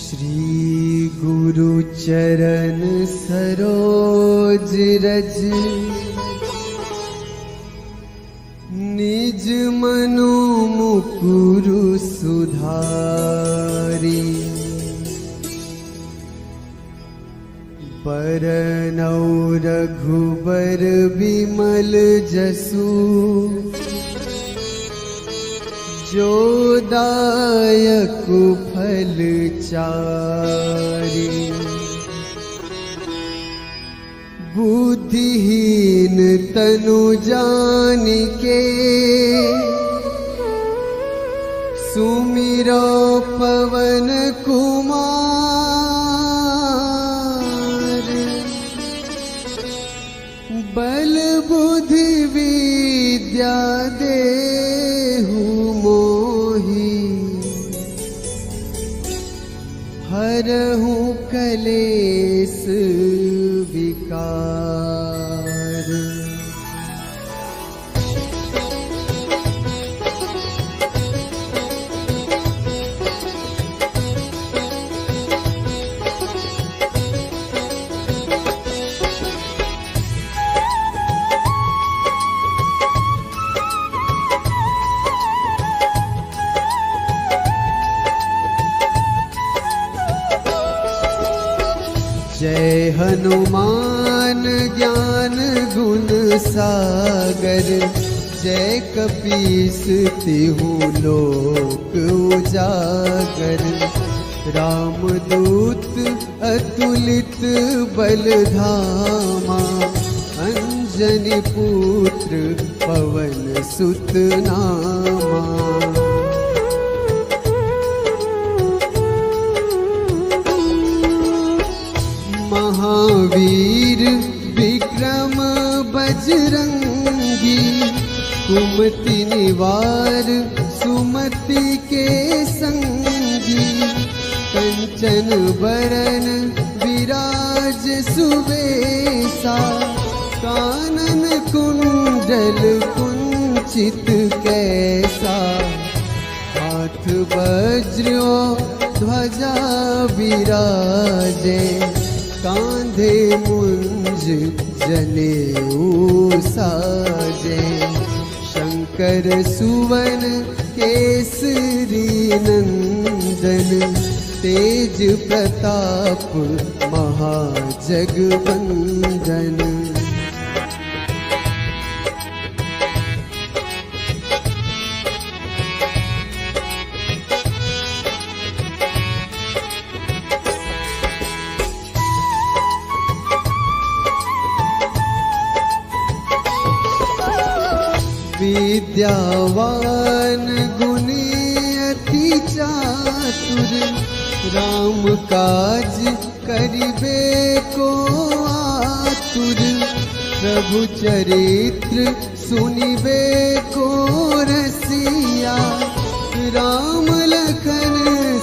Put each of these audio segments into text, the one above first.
श्री गुरु चरण सरोज रज निज मनो मुकुरु सुधारी। बरनौ रघुबर बिमल जसु जो दायक फल चारि। बुद्धिहीन तनु जानिके सुमिरो पवन कुमार। बल बुद्धि विद्या देहु मोहि हरहु कलेस विकार। जय हनुमान ज्ञान गुण सागर। जय कपीस तिहु लोक उजागर। रामदूत अतुलित बल धामा। अंजनी पुत्र पवन सुत नामा। महावीर विक्रम बजरंगी। कुमति निवार सुमति के संगी। कंचन बरन विराज सुबेसा। कानन कुंडल कुंचित कैसा। हाथ वज्र ध्वजा विराजे। कांधे मुंज जनेऊ साजे। शंकर सुवन केसरी नंदन। तेज प्रताप महाजगवंदन। विद्यावान गुणी अति चातुर। राम काज करिबे को आतुर। प्रभु चरित्र सुनिबे को रसिया। राम लखन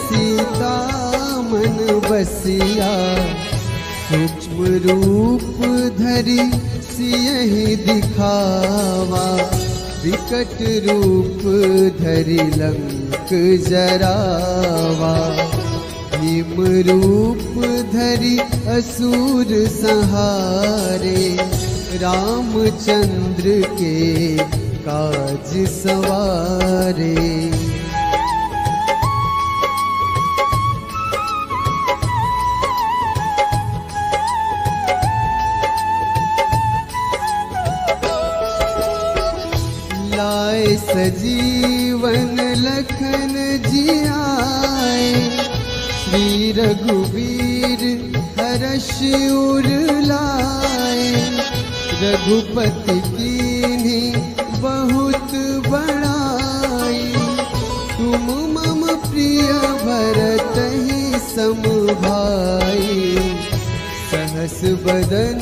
सीता मन बसिया। सूक्ष्म रूप धरि सियहि दिखावा। विकट रूप धरि लंक जरावा। भीम रूप धरि असुर संहारे। रामचंद्र के काज सवारे। लाए सजीवन लखन जियाए। श्री रघुवीर हर्ष उर लाए। रघुपति कीन्ही बहुत बड़ाई। तुम मम प्रिय भरतहि सम भाई। सहस बदन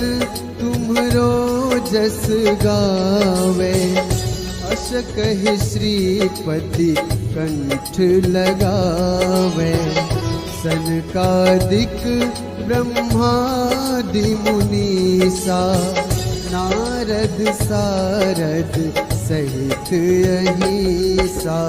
तुम्हरो जस गावे। अस कहि श्रीपति कंठ लगावे। सनकादिक ब्रह्मादि मुनीसा। नारद सारद सहित अहिसा।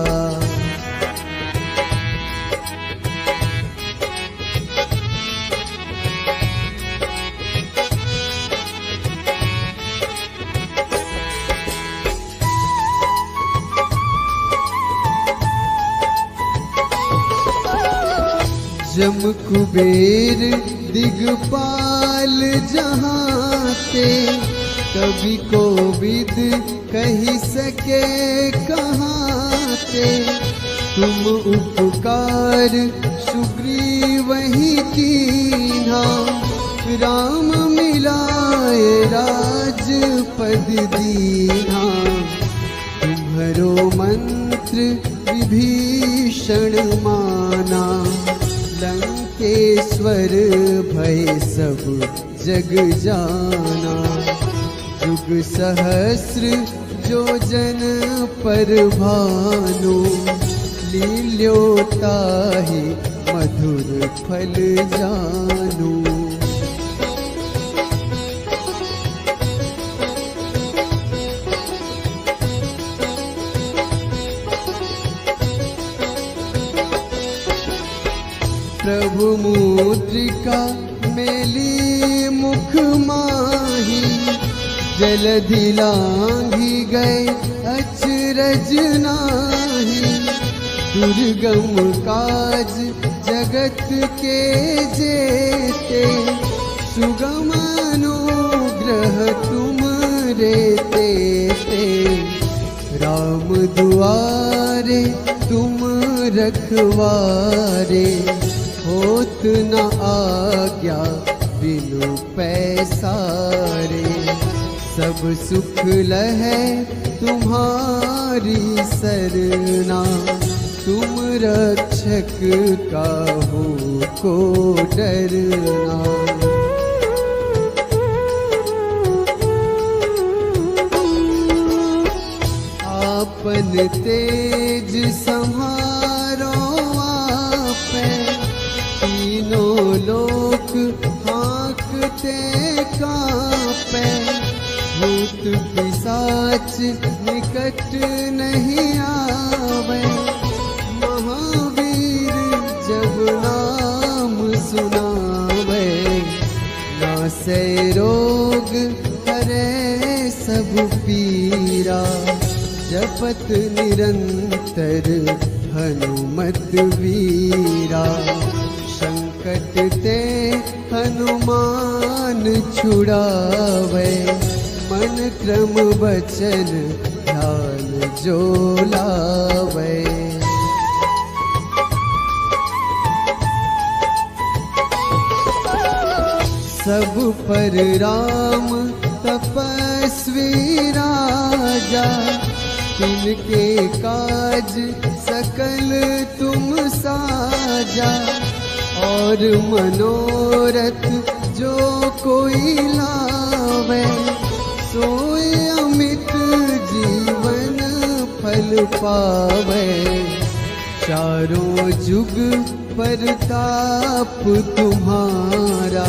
जम कुबेर दिगपाल जहाँ ते, कवि कोविद कही सके कहाँ ते। तुम उपकार सुग्रीव ही कीन्हा, राम मिलाए राजपद दीन्हा। तुम्हरो मंत्र विभीषण माना, लंकेश्वर भय सब जग जाना। जुग सहस्र जो जन पर भानु, लील्योताहि मधुर फल जानू। प्रभु मुद्रिका मेली मुख माही, जलधि लांघी गए अचरज नाही। दुर्गम काज जगत के जेते, सुगम अनुग्रह तुम रे तेते। राम दुआरे तुम रखवारे, होत न आज्ञा बिनु पैसारे। सब सुख लहै तुम्हारी सरना, तुम रक्षक काहू को डरना। आपन तेज संहारो आपै, तीनों लोक हाँकते कांपै। भूत पिशाच निकट नहीं आवे, महावीर जब नाम सुनावे। नासै रोग हरै सब पीरा, जपत निरंतर हनुमत वीरा। संकट ते हनुमान छुड़ावे, मन क्रम वचन ध्यान जो लावे। सब पर राम तपस्वी राजा, तिनके काज सकल तुम साजा। और मनोरथ जो कोई लावे, सोए अमित जीवन फल पावे। चारों जुग परताप तुम्हारा,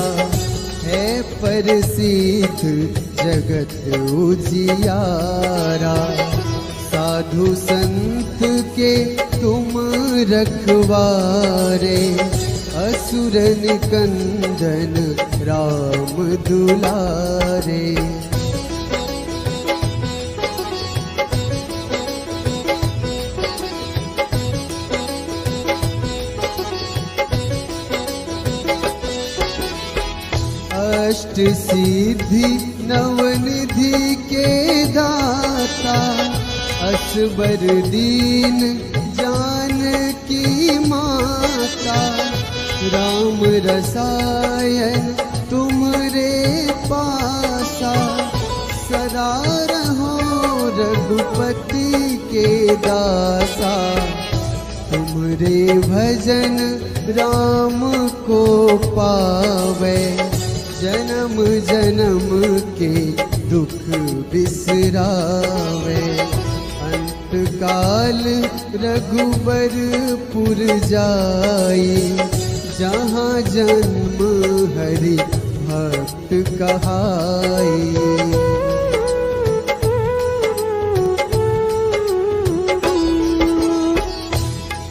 है प्रसिद्ध जगत उजियारा। साधु संत के तुम रखवारे, असुर निकंदन राम दुलारे। अष्ट सिद्धि नवनिधि के दाता, असबर दीन जानकी माता। राम रसायन तुमरे पासा, सदा रहो रघुपति के दासा। तुमरे भजन राम को पावे, जन्म जन्म के दुख बिसरावे। अंत काल रघुबरपुर जाई, जहाँ जन्म हरि भक्त कहाई।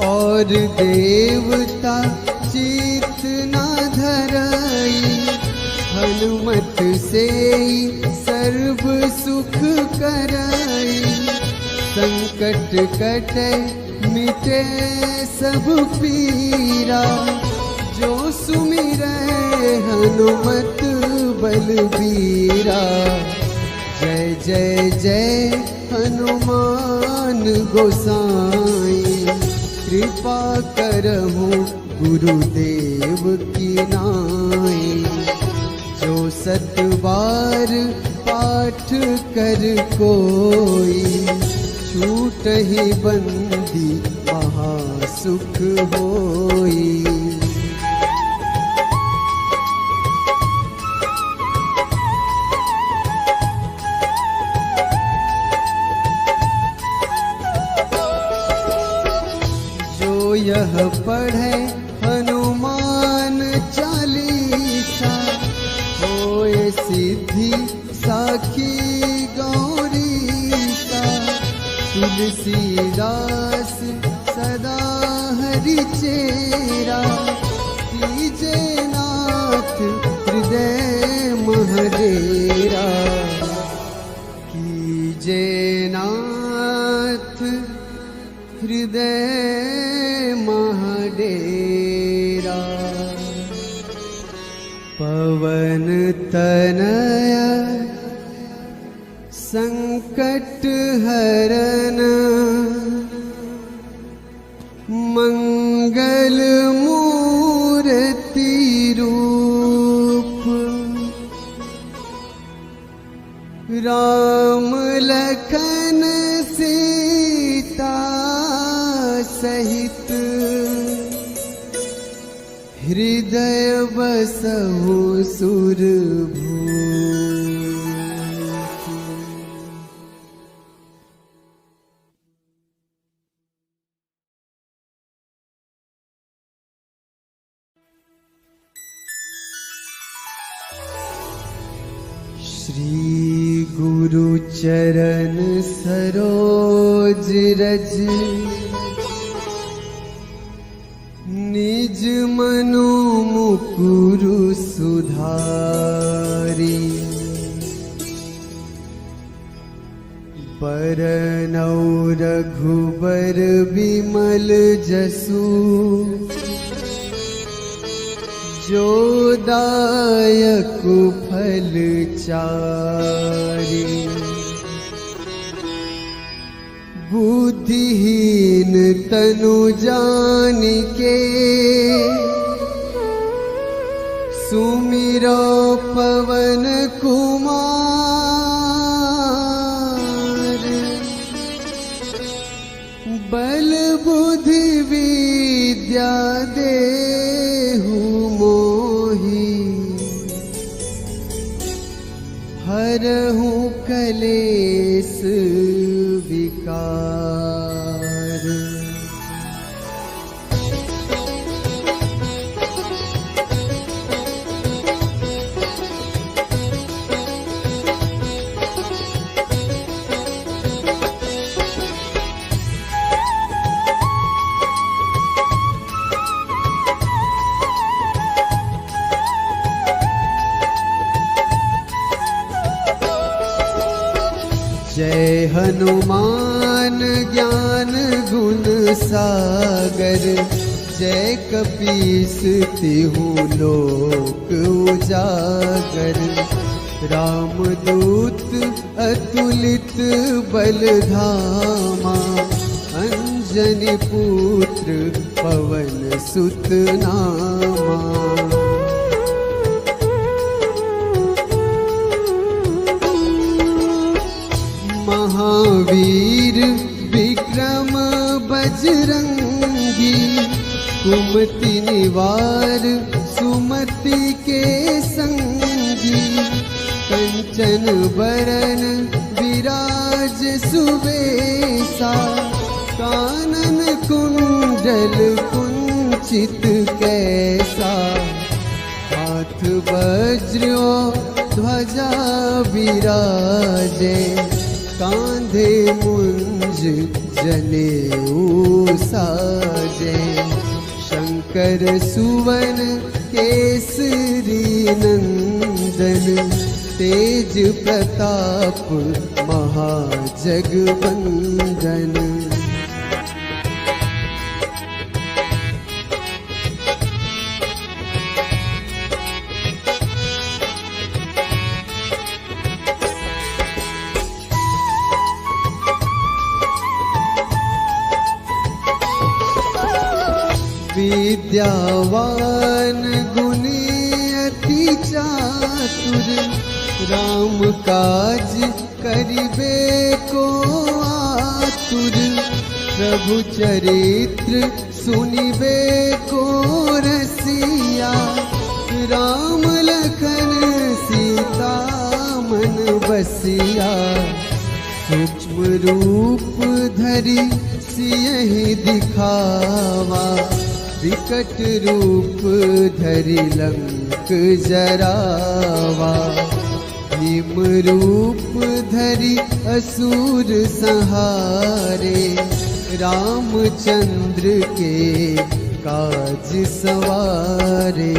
और देवता चित न धरई, हनुमत से सर्व सुख करई। संकट कटे मिटे सब पीरा, जो सुमिरै हनुमत बलबीरा। जय जय जय हनुमान गोसाई, कृपा करहु गुरुदेव की नाई। जो 7 बार पाठ कर कोई, छूटहि बंदी महासुख होई। जो यह पढ़े हनुमान चालीसा, होए सिद्धि साखी गौरीसा। तुलसीदास सदा हरि चेरा, कीजे नाथ हृदय महडेरा। कीजे नाथ हृदय महडेरा। पवन तनया संकट हरन, मंगल मूर्ति रूप। राम लखन सीता सहित, हृदय बसहु सुरभूप। श्री गुरु चरण सरोज रज, निज मनो मुकुरु सुधारी। बरनौ रघुबर बिमल जसु, जो दायक फल चारि। बुद्धिहीन तनु जानिके, सुमिरो पवन कुमार। बल बुद्धि विद्या देहु मोहि, हरहु कलेस विकार। जय हनुमान ज्ञान गुण सागर, जय कपीस तिहु लोक उजागर। रामदूत अतुलित बल धामा, अंजनी पुत्र पवन सुत नामा। महावीर विक्रम बजरंगी, कुमति निवार सुमति के संगी। कंचन बरन विराज सुबेसा, कानन कुंडल कुंचित कैसा। हाथ वज्र ध्वजा विराजे, कांधे मुंज जनेऊ साजे। शंकर सुवन केसरी नंदन, तेज प्रताप महाजगवंदन। विद्यावान गुणी अति चातुर, राम काज करिबे को आतुर, प्रभु चरित्र सुनिबे को रसिया, राम लखन सीता मन बसिया, सूक्ष्म रूप धरि सियहि दिखावा, विकट रूप धरि लंक जरावा, भीम रूप धरि असुर संहारे, रामचंद्र के काज सवारे।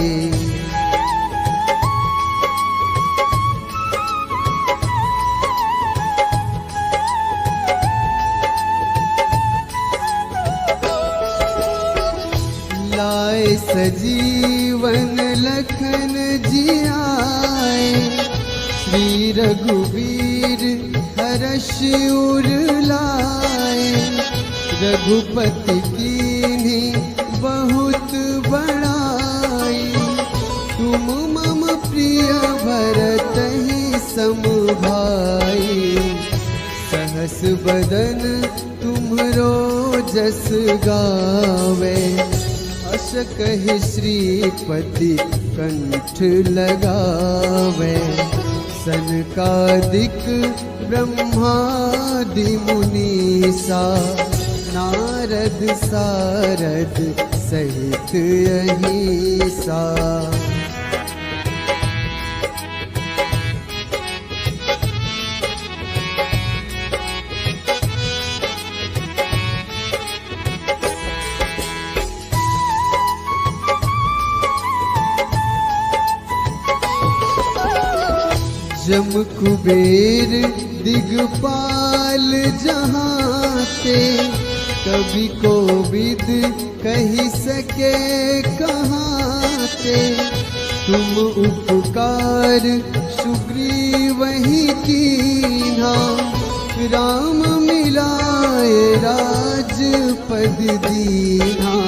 लाए सजीवन लखन जियाए, श्री रघुवीर हर्ष उर लाए, रघुपति कीन्ही बहुत बड़ाई, तुम मम प्रिय भरतहि सम भाई, सहस बदन तुम्हरो जस गावे, अस कहि श्रीपति कंठ लगावे, सनकादिक ब्रह्मादि मुनीसा, नारद सारद सहित अहिसा। जम कुबेर दिगपाल जहाते, कवि कोविद कही सके कहाते, तुम उपकार सुग्रीवहि कीन्हा, राम मिलाए राजपद दीन्हा,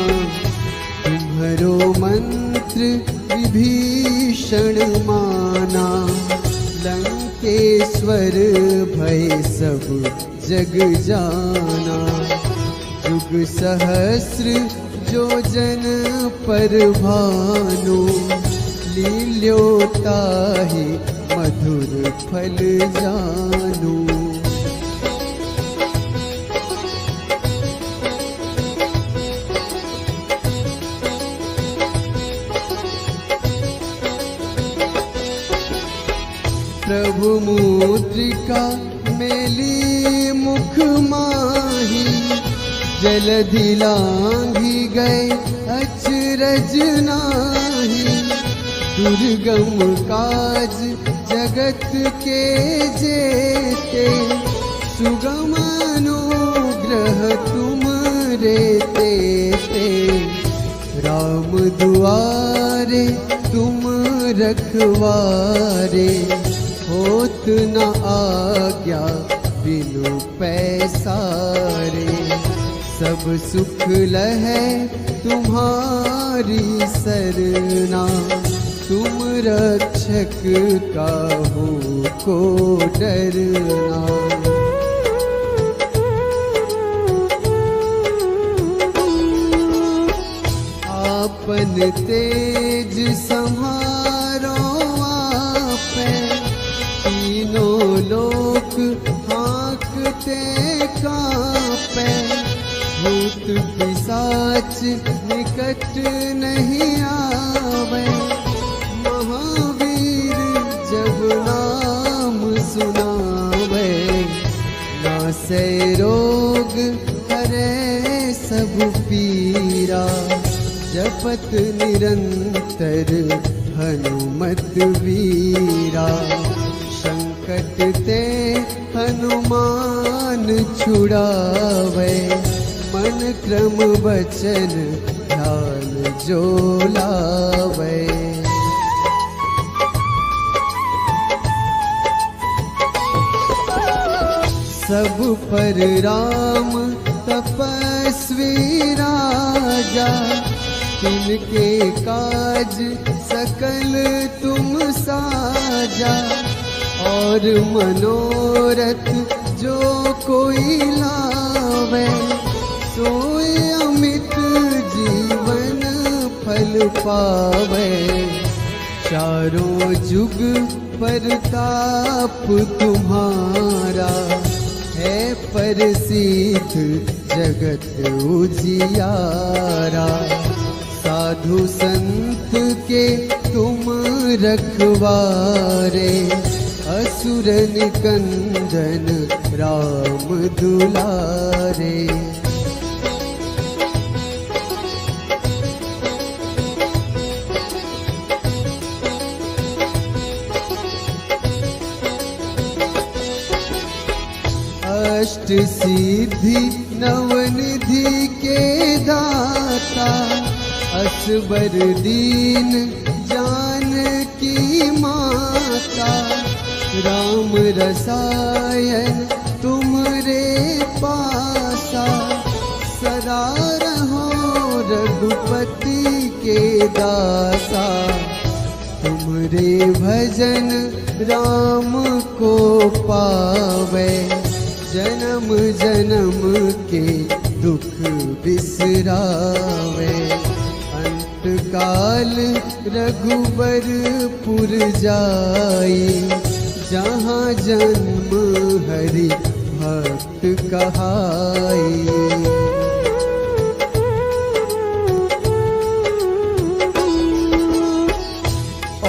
तुम्हरो मंत्र विभीषण माना, लंकेश्वर भय सब जग जाना, जुग सहस्र जो जन पर भानु, लील्योताहि मधुर फल जानू। प्रभु मुद्रिका मेली मुख माही, जलधि लांघि गए अचरज नाही, दुर्गम काज जगत के जेते, सुगम अनुग्रह तुम रे तेते, राम दुआरे तुम रखवारे, होत न आज्ञा बिनु पैसारे, सब सुख लहै तुम्हारी सरना, तुम रक्षक काहू को डरना। आपन तेज सम्हारो आपै, तीनों लोक हाँकते कांपै, भूत पिशाच निकट नहीं आवे, महावीर जब नाम सुनावे, नासै रोग हरै सब पीरा, जपत निरंतर हनुमत वीरा, संकट ते हनुमान छुड़ावे, मन क्रम वचन ध्यान जो लावे। सब पर राम तपस्वी राजा, तिनके काज सकल तुम साजा, और मनोरथ जो कोई लावे, सोए अमित जीवन फल पावे। चारों जुग परताप तुम्हारा, है प्रसिद्ध जगत उजियारा। साधु संत के तुम रखवारे, असुर निकंदन राम दुलारे। अष्ट सिद्धि नवनिधि के दाता, असबर दीन जानकी माता। राम रसायन तुमरे पासा, सदा रहो रघुपति के दासा। तुमरे भजन राम को पावे, जन्म जन्म के दुख बिसरावे। अंत काल रघुबरपुर जाई, जहाँ जन्म हरि भक्त कहाई।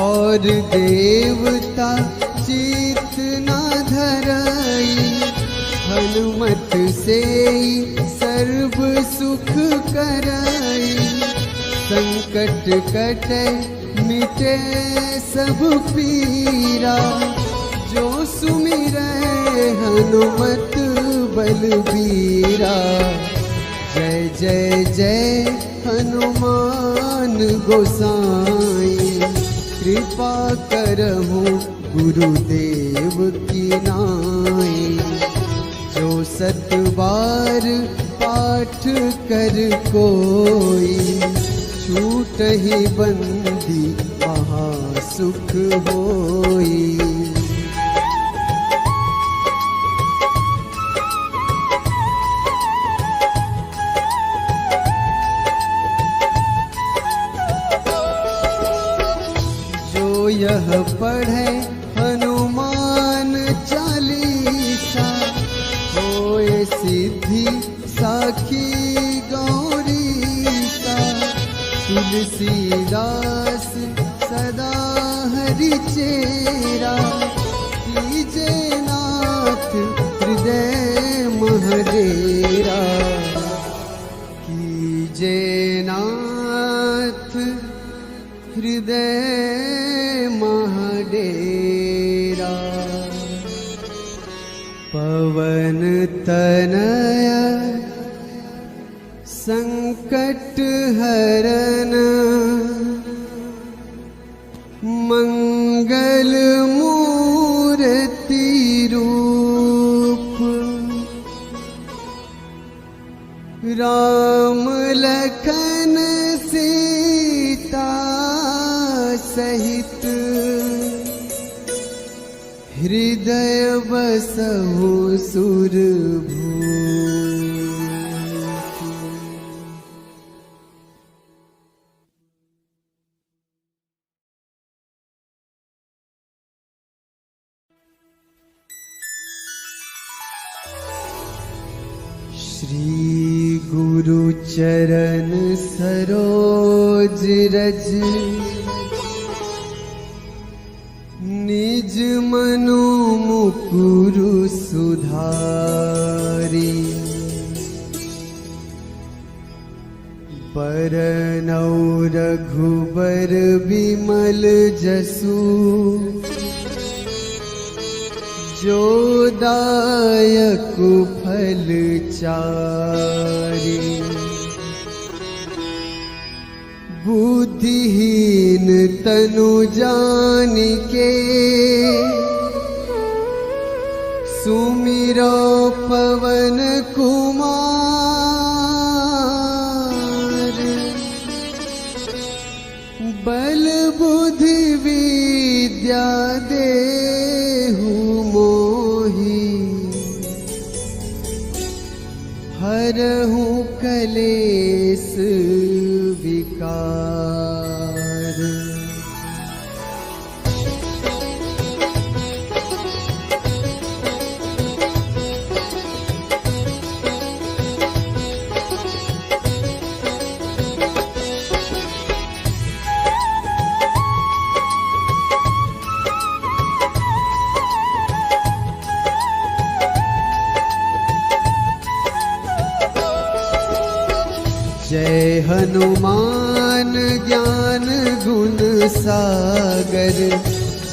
और देवता चित न धरई, हनुमत से सर्व सुख करई। संकट कटे मिटे सब पीरा, जो सुमिरै हनुमत बलबीरा। जय जय जय हनुमान गोसाई, कृपा करहु गुरुदेव की नाई। जो सत बार पाठ कर कोई, छूटहि बंदी महासुख होई। जो यह पढ़े हनुमान चालीसा, होए सिद्धि साखी गौरीसा। तुलसीदास सदा हरि चेरा, कीजे नाथ हृदय महडेरा। कीजे नाथ हृदय महडेरा। पवन तनया संकट हरन, मंगल मूर्ति रूप। राम लखन सीता सहित, हृदय बसहु सुरभूप। श्री गुरु चरण सरोज रज, निज मनु मुकुरु सुधारी। बरनौ रघुबर बिमल जसु, जो दायक फल चारि। बुद्धिहीन तनु जानिके, सुमिरो पवन कुमार। कलेस विकार। जय हनुमान ज्ञान गुण सागर,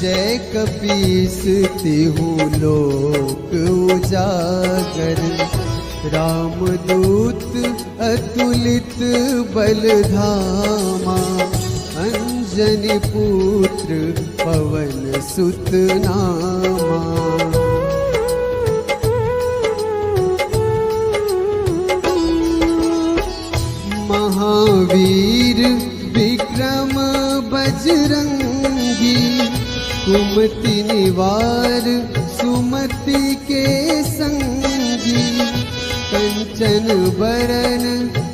जय कपीस तिहु लोक उजागर। रामदूत अतुलित बल धामा, अंजनी पुत्र पवन सुत नामा। महावीर विक्रम बजरंगी, कुमति निवार सुमति के संगी। कंचन बरन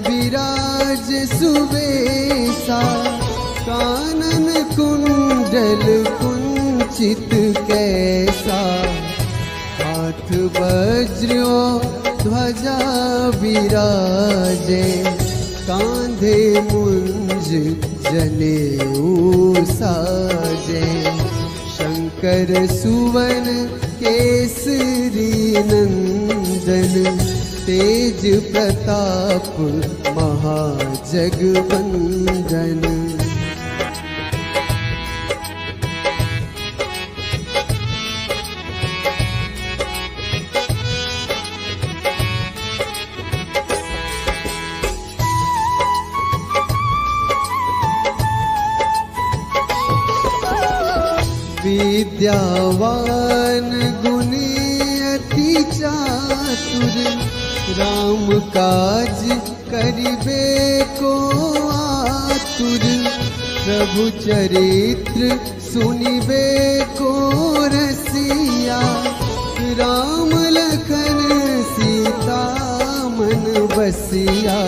विराज सुबेसा, कानन कुंडल कुंचित कैसा। हाथ वज्र ध्वजा विराजे, कांधे मुंज जनेऊ साजे। शंकर सुवन केसरी नंदन, तेज प्रताप महाजगवंदन। विद्यावान गुणी अति चातुर, राम काज करिबे को आतुर। प्रभु चरित्र सुनिबे को रसिया, राम लखन सीता मन बसिया।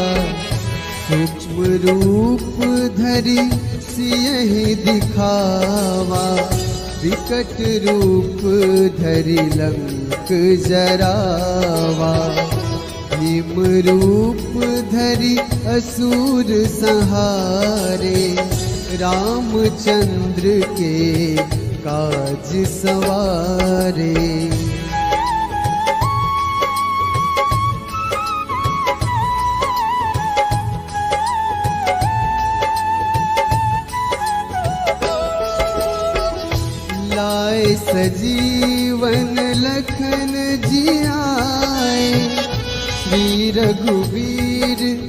सूक्ष्म रूप धरि सियहि दिखावा, विकट रूप धरि लंक जरावा। भीम रूप धरि असुर संहारे, रामचंद्र के काज सवारे। लाए सजीवन लखन जियाए, श्री रघुवीर